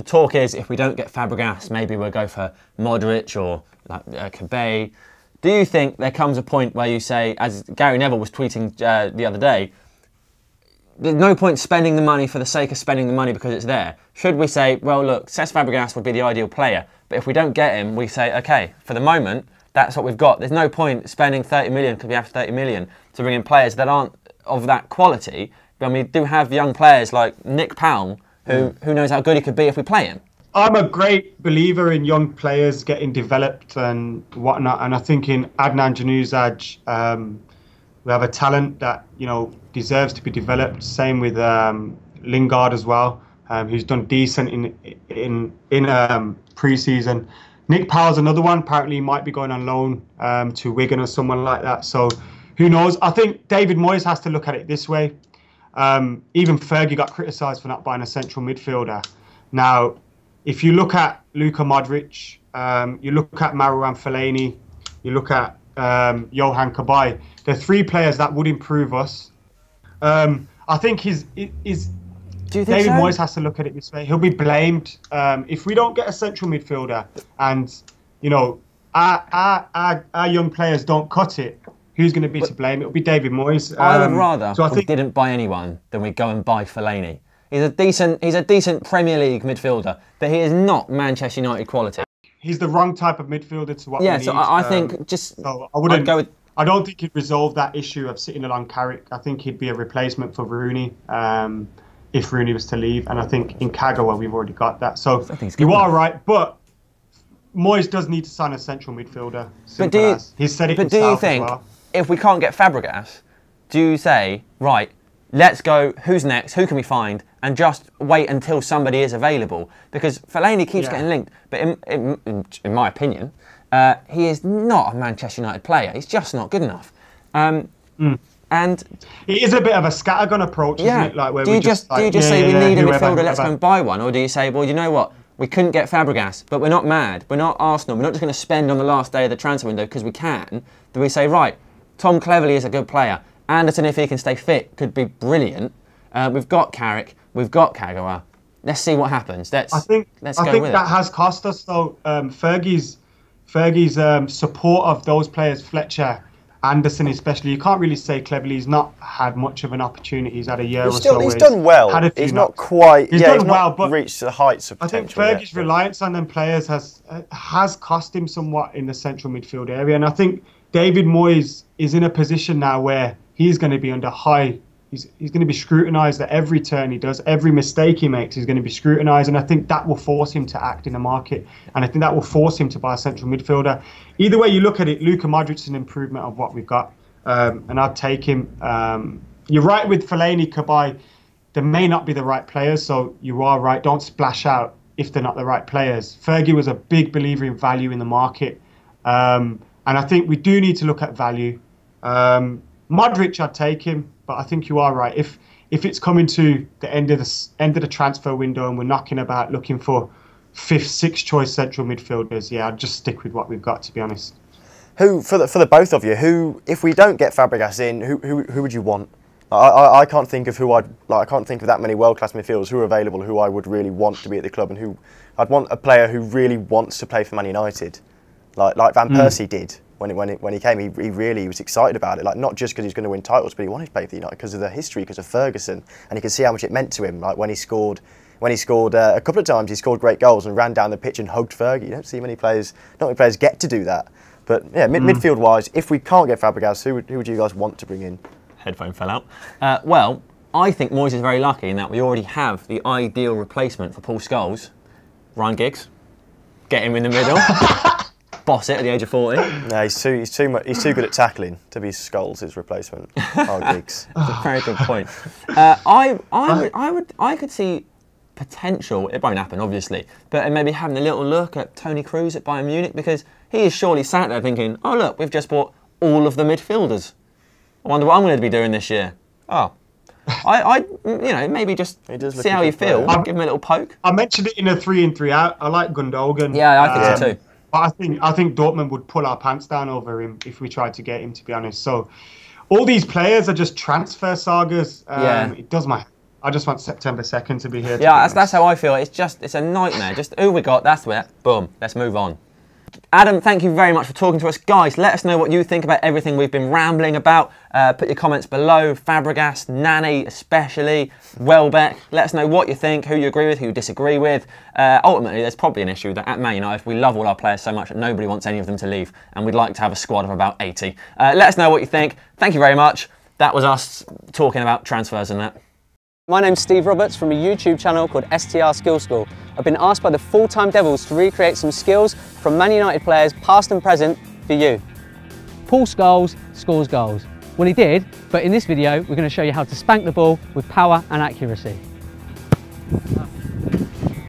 the talk is if we don't get Fabregas, maybe we'll go for Modric or like Cabe. Do you think there comes a point where you say, as Gary Neville was tweeting the other day, there's no point spending the money for the sake of spending the money because it's there? Should we say, well, look, Cesc Fabregas would be the ideal player, but if we don't get him, we say, okay, for the moment, that's what we've got. There's no point spending 30 million because we have 30 million to bring in players that aren't of that quality. But we do have young players like Nick Powell, who knows how good he could be if we play him. I'm a great believer in young players getting developed and whatnot, and I think in Adnan Januzaj, we have a talent that deserves to be developed. Same with Lingard as well, who's done decent in pre-season. Nick Powell's another one. Apparently, he might be going on loan to Wigan or someone like that. So, who knows? I think David Moyes has to look at it this way. Even Fergie got criticised for not buying a central midfielder. Now, if you look at Luka Modric, you look at Marouane Fellaini, you look at Yohan Cabaye, they're three players that would improve us. I think David Moyes has to look at it this way. He'll be blamed if we don't get a central midfielder, and our young players don't cut it. Who's going to be to blame? It'll be David Moyes. I would rather we didn't buy anyone than we go and buy Fellaini. He's a decent Premier League midfielder, but he is not Manchester United quality. He's the wrong type of midfielder to what we need. Yeah, so I think So I'd go with. I don't think he'd resolve that issue of sitting along Carrick. I think he'd be a replacement for Rooney if Rooney was to leave. And I think in Kagawa we've already got that. So you are right, but Moyes does need to sign a central midfielder. He's said it himself as well. But do you think if we can't get Fabregas, do you say, right, let's go, who's next, who can we find, and just wait until somebody is available? Because Fellaini keeps getting linked, but in my opinion, he is not a Manchester United player. He's just not good enough. And it is a bit of a scattergun approach, isn't it? Like where do you just say we need a midfielder, let's go and buy one? Or do you say, well, you know what, we couldn't get Fabregas, but we're not mad, we're not Arsenal, we're not just going to spend on the last day of the transfer window because we can. Do we say, right, Tom Cleverley is a good player. Anderson, if he can stay fit, could be brilliant. We've got Carrick, we've got Kagawa. Let's see what happens. I think that has cost us though. Fergie's support of those players, Fletcher, Anderson especially. You can't really say Cleverley's not had much of an opportunity. He's had a year or so. He's done well. He's not quite. He's done well, but reached the heights of potential. I think Fergie's reliance on them players has cost him somewhat in the central midfield area, and I think David Moyes is in a position now where he's going to be under high. He's going to be scrutinised at every turn he does. Every mistake he makes, he's going to be scrutinised. And I think that will force him to act in the market. And I think that will force him to buy a central midfielder. Either way you look at it, Luka Modric is an improvement of what we've got. And I'd take him. You're right with Fellaini, Cabaye. They may not be the right players. So you are right. Don't splash out if they're not the right players. Fergie was a big believer in value in the market. And I think we do need to look at value. Modric, I'd take him. But I think you are right. If it's coming to the end of the transfer window and we're knocking about looking for 5th, 6th choice central midfielders, yeah, I'd just stick with what we've got, to be honest. Who for the both of you? Who, if we don't get Fabregas in, who would you want? I can't think of I can't think of that many world-class midfielders who are available who I would really want to be at the club, and who I'd want a player who really wants to play for Man United, like Van Persie did. When he came, he really was excited about it. Like, not just because he's going to win titles, but he wanted to play for United because of the history, because of Ferguson, and he could see how much it meant to him. Like when he scored a couple of times, he scored great goals and ran down the pitch and hugged Fergie. You don't see many players, not many players get to do that. But yeah, midfield wise, if we can't get Fabregas, who would you guys want to bring in? Headphone fell out. Well, I think Moyes is very lucky in that we already have the ideal replacement for Paul Scholes, Ryan Giggs. Get him in the middle. Boss it at the age of 40. No, he's too good at tackling to be Scholes' replacement. Giggs. That's a very good point. I could see potential. It won't happen, obviously, but maybe having a little look at Toni Kroos at Bayern Munich, because he is surely sat there thinking, "Oh look, we've just bought all of the midfielders. I wonder what I'm going to be doing this year." Oh. Maybe just see how you feel. Give him a little poke. I mentioned it in a 3 in 3 out. I like Gundogan. Yeah, I think so too. But I think Dortmund would pull our pants down over him if we tried to get him, to be honest. So all these players are just transfer sagas. It does my I just want September 2nd to be here. Yeah, that's how I feel. It's a nightmare. Just who we got, that's where, boom, let's move on. Adam, thank you very much for talking to us. Guys, let us know what you think about everything we've been rambling about. Put your comments below. Fabregas, Nani especially, Welbeck. Let us know what you think, who you agree with, who you disagree with. Ultimately, there's probably an issue that at Man United, we love all our players so much that nobody wants any of them to leave. And we'd like to have a squad of about 80. Let us know what you think. Thank you very much. That was us talking about transfers and that. My name's Steve Roberts from a YouTube channel called STR Skill School. I've been asked by the Full-Time Devils to recreate some skills from Man United players, past and present, for you. Paul Scholes scores goals. Well, he did, but in this video, we're going to show you how to spank the ball with power and accuracy.